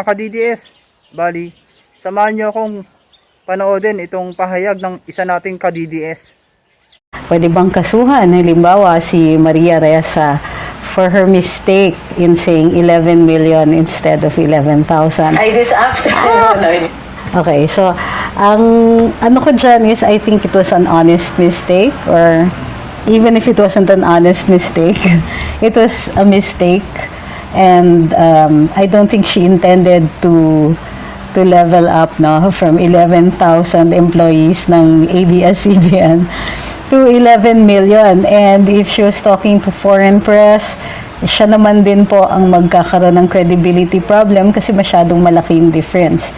mga ka-DDS, bali, samahan nyo akong panoodin itong pahayag ng isa nating ka-DDS. Pwede bang kasuhan, halimbawa si Maria Ressa for her mistake in saying 11 million instead of 11,000? Ay, this after. Okay, so ang ano ko dyan is I think it was an honest mistake, or even if it wasn't an honest mistake, it was a mistake, and I don't think she intended to level up from 11,000 employees ng ABS-CBN to 11 million. And if she was talking to foreign press, siya naman din po ang magkakaroon ng credibility problem kasi masyadong malaki yung difference.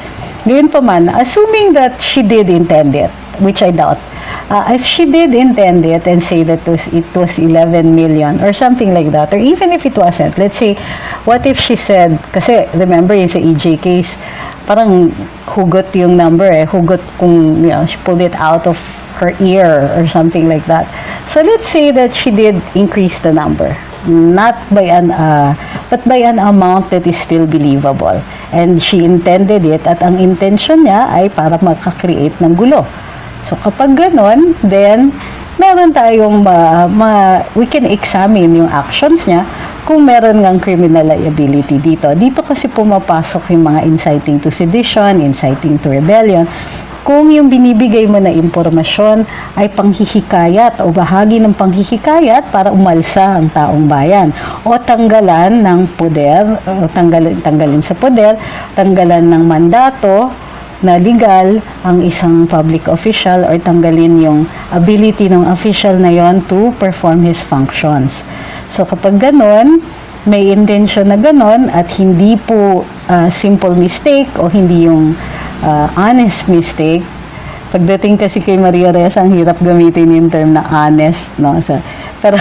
Gayun pa man, assuming that she did intend it, which I doubt, if she did intend it and say that it was 11 million or something like that, or even if it wasn't, let's say, what if she said, kasi remember yung sa EJ case, parang hugot yung number hugot kung, she pulled it out of her ear or something like that. So let's say that she did increase the number, not by but by an amount that is still believable, and she intended it, at ang intention niya ay para makakreate ng gulo. So kapag ganon, then meron tayong we can examine yung actions niya kung meron ngang criminal liability dito. Dito kasi pumapasok yung mga inciting to sedition, inciting to rebellion. Kung yung binibigay mo na impormasyon ay panghihikayat o bahagi ng panghihikayat para umalsa ang taong bayan o tanggalan ng poder, o tanggalin sa poder, tanggalan ng mandato na legal ang isang public official, or tanggalin yung ability ng official na yon to perform his functions. So kapag ganon, may intention na ganon at hindi po simple mistake o hindi yung honest mistake. Pagdating kasi kay Maria Ressa, ang hirap gamitin yung term na honest, no? So, pero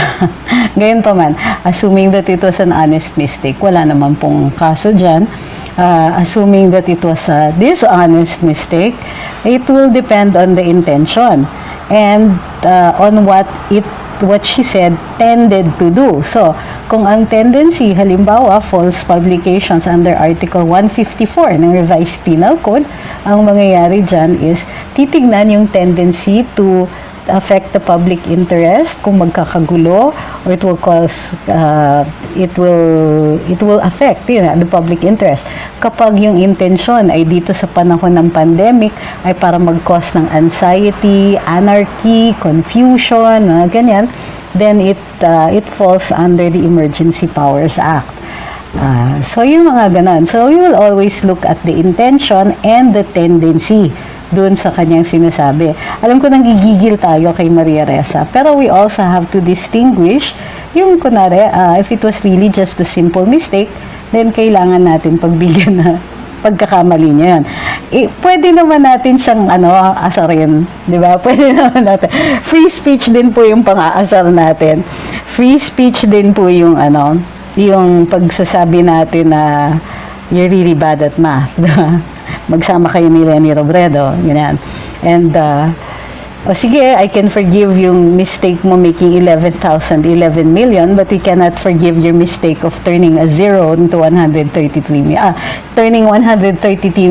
gayon pa man, assuming that it was an honest mistake, wala naman pong kaso dyan. Assuming that it was a dishonest mistake, it will depend on the intention and on what she said tended to do. So, kung ang tendency, halimbawa, false publications under Article 154 ng Revised Penal Code, ang mangyayari dyan is titignan yung tendency to affect the public interest, kung magkakagulo, or it will cause it will affect the public interest. Kapag yung intention ay dito sa panahon ng pandemic ay para mag-cause ng anxiety, anarchy, confusion, ganyan, then it falls under the Emergency Powers Act. So yung mga ganon. So you will always look at the intention and the tendency doon sa kanyang sinasabi. Alam ko nanggigigil tayo kay Maria Ressa, pero we also have to distinguish yung kunwari, if it was really just a simple mistake, then kailangan natin pagbigyan na pagkakamali niya yan. Pwede naman natin siyang asarin, di ba? Pwede naman natin. Free speech din po yung pang-aasar natin. Free speech din po yung yung pagsasabi natin na you're really bad at math. Magsama kayo ni Leni Robredo, ganyan. And, sige, I can forgive yung mistake mo making 11 million, but we cannot forgive your mistake of turning a zero into 133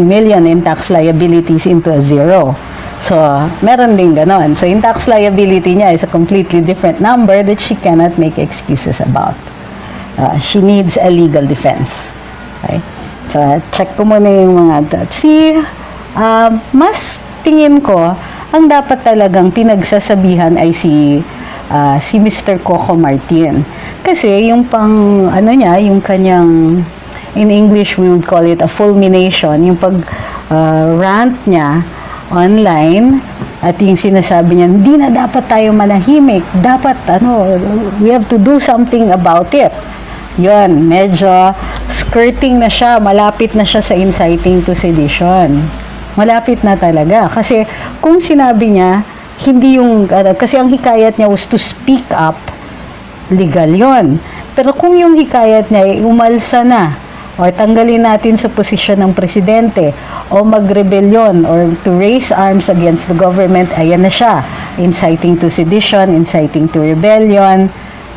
million in tax liabilities into a zero. So, meron din ganon. So, yung tax liability niya is a completely different number that she cannot make excuses about. She needs a legal defense. Okay? So, check ko muna yung mga mas tingin ko, ang dapat talagang pinagsasabihan ay si Mr. Coco Martin. Kasi yung yung kanyang, in English we would call it a fulmination, yung rant niya online, at yung sinasabi niya, hindi na dapat tayo manahimik, dapat we have to do something about it. Yun, medyo skirting na siya, malapit na siya sa inciting to sedition. Malapit na talaga. Kasi kung sinabi niya, hindi yung, kasi ang hikayat niya was to speak up, legal yon. Pero kung yung hikayat niya ay umalsa na, o tanggalin natin sa posisyon ng presidente, o magrebelyon, or to raise arms against the government, ayan na siya. Inciting to sedition, inciting to rebellion,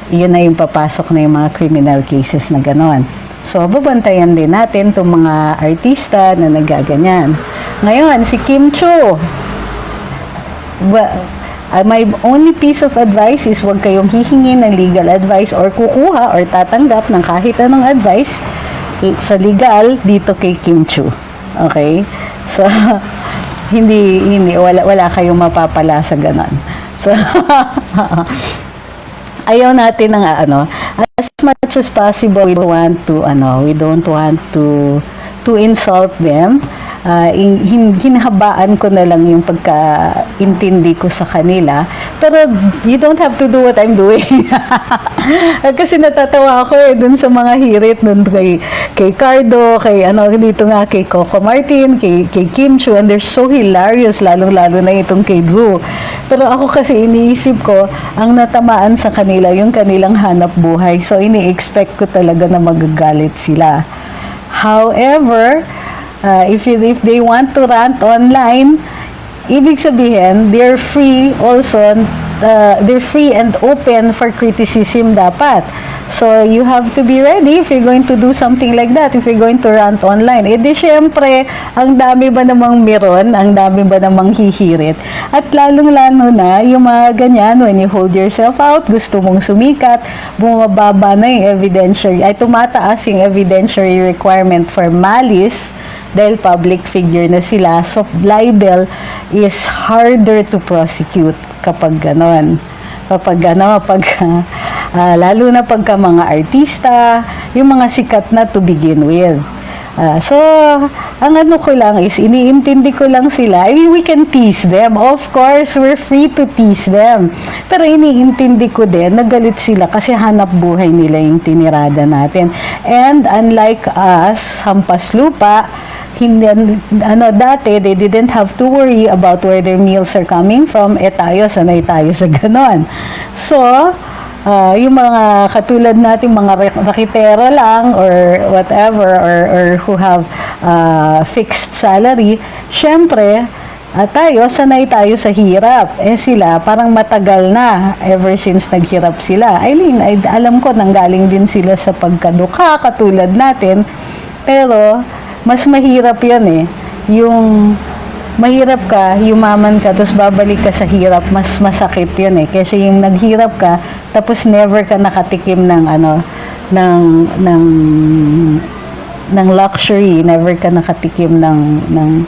yun na yung papasok na yung mga criminal cases na ganon. So, babantayan din natin itong mga artista na nagaganyan. Ngayon, si Kim Chu. My only piece of advice is huwag kayong hihingi ng legal advice or kukuha or tatanggap ng kahit anong advice sa legal dito kay Kim Chu. Okay? So, wala kayong mapapala sa ganon. So, ayaw natin ng as much as possible, we don't want to insult them. Hinahabaan ko na lang yung pagkaintindi ko sa kanila, pero you don't have to do what I'm doing. Kasi natatawa ako dun sa mga hirit dun kay Cardo, dito nga kay Coco Martin, kay Kim Chu, and they're so hilarious, lalong-lalo na itong kay Drew. Pero ako kasi iniisip ko, ang natamaan sa kanila yung kanilang hanap buhay, so ini-expect ko talaga na magagalit sila. However, if they want to rant online, ibig sabihin, they're free and open for criticism dapat. So, you have to be ready if you're going to do something like that, if you're going to rant online. Di syempre, ang dami ba namang meron, ang dami ba namang hihirit. At lalong-lalo na, yung mga ganyan, when you hold yourself out, gusto mong sumikat, bumababa na yung tumataas yung evidentiary requirement for malice, dahil public figure na sila. So, libel is harder to prosecute kapag ganon. Lalo na pagka mga artista, yung mga sikat na to begin with. So, ang ko lang is, iniintindi ko lang sila. I mean, we can tease them. Of course, we're free to tease them. Pero iniintindi ko din, nagalit sila kasi hanap buhay nila yung tinirada natin. And unlike us, hampas lupa, dati, they didn't have to worry about where their meals are coming from. Tayo, sanay tayo sa ganon. So, yung mga katulad natin, mga rakitero lang or whatever, or who have fixed salary, syempre, tayo, sanay tayo sa hirap. Sila, parang matagal na, ever since naghirap sila. Alam ko, nanggaling din sila sa pagkadukha, katulad natin, pero, mas mahirap yan yung mahirap ka, yumaman ka, tapos babalik ka sa hirap, mas masakit yun kasi yung naghirap ka, tapos never ka nakatikim ng luxury, never ka nakatikim ng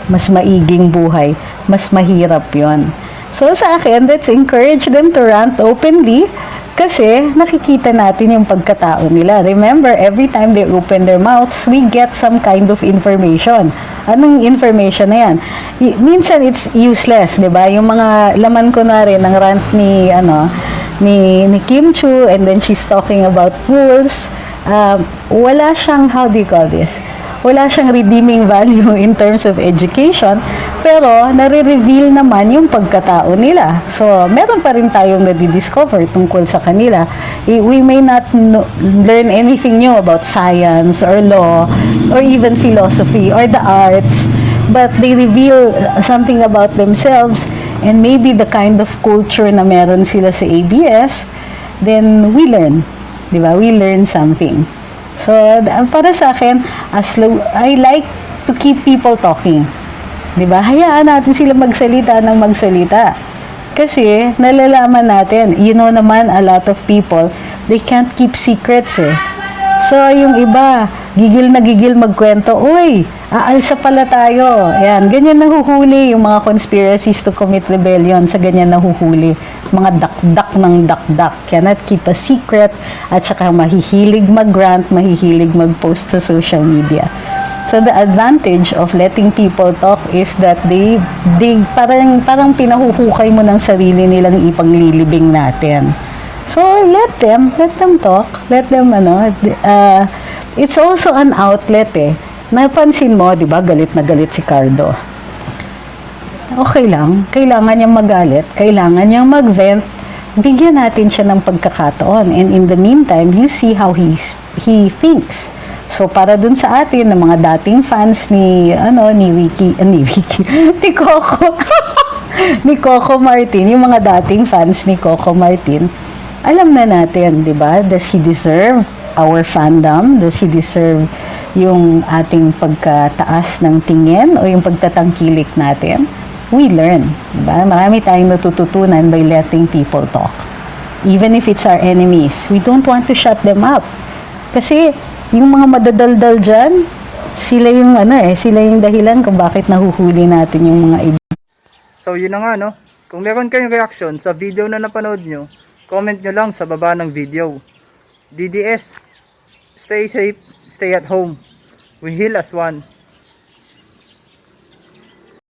mas maiging buhay, mas mahirap yun. So sa akin, let's encourage them to rant openly, kasi nakikita natin yung pagkatao nila. Remember, every time they open their mouths, we get some kind of information. Anong information na yan? Minsan it's useless, 'di ba? Yung mga laman ko na rin ng rant ni Kim Chu, and then she's talking about rules. Wala siyang, how do you call this? Wala siyang redeeming value in terms of education, pero nare-reveal naman yung pagkatao nila. So, meron pa rin tayong nadidiscover tungkol sa kanila. We may not learn anything new about science or law or even philosophy or the arts, but they reveal something about themselves and maybe the kind of culture na meron sila sa ABS, then we learn. Diba? We learn something. So, para sa akin, I like to keep people talking. Diba? Hayaan natin sila magsalita ng magsalita. Kasi, nalalaman natin, naman, a lot of people, they can't keep secrets So, yung iba, gigil na gigil magkwento, uy, aalsa pala tayo. Yan, ganyan nahuhuli yung mga conspiracies to commit rebellion, sa ganyan nahuhuli. Mga dakdak ng dakdak, cannot keep a secret, at saka mahihilig mag-rant, mahihilig mag-post sa social media. So, the advantage of letting people talk is that they parang pinahuhukay mo ng sarili nilang ipanglilibing natin. So, let them talk. Let them, it's also an outlet Napansin mo, di ba, galit na galit si Cardo. Okay lang, kailangan niyang magalit, kailangan niyang mag-vent, bigyan natin siya ng pagkakataon. And in the meantime, you see how he thinks. So, para dun sa atin, ng mga dating fans ni Coco, ni Coco Martin, yung mga dating fans ni Coco Martin, alam na natin, di ba? Does he deserve our fandom? Does he deserve yung ating pagkataas ng tingin o yung pagtatangkilik natin? We learn. Diba? Marami tayong natututunan by letting people talk. Even if it's our enemies, we don't want to shut them up. Kasi yung mga madadaldal dyan, sila yung sila yung dahilan kung bakit nahuhuli natin yung mga So yun na nga no. Kung meron kayong reaction sa video na napanood nyo, comment nyo lang sa baba ng video. DDS, stay safe, stay at home. We heal as one.